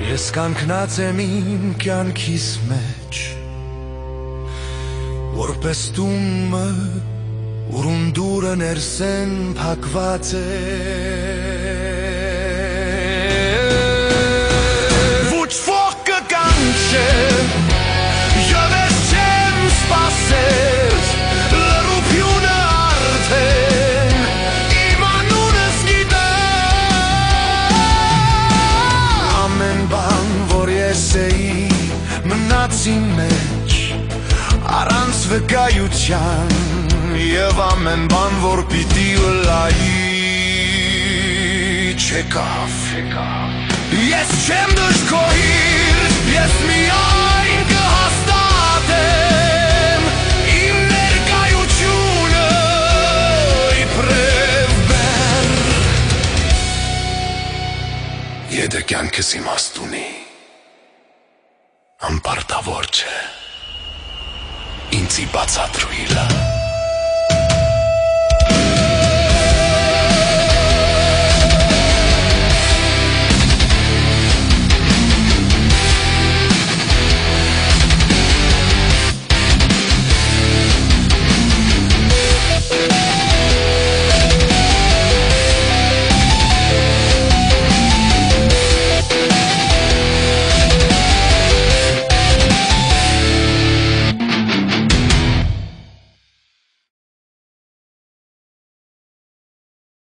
Ես կանգնած եմ իմ կյանքիս մեջ, որպես տունը, ուրուն դուրը ներսեն փակված է։ Ոչ ոք կկանչեմ, և ես չեմ սպասել, լռությունը արդեն իմ անունս գիտեմ։ Ամեն բան, որ ես էի, մնաց իմ մեջ, առանց վկայության, և ամեն բան, որ պիտի լայի, չեկավ։ Ես չեմ դժգոհիր, ես միայն կհաստատեմ իմ ներկայությունը իբրև բեռ։ Եթե կյանքս իմաստ ունի, անպարտավոր չէ ինձի բացատրույլը։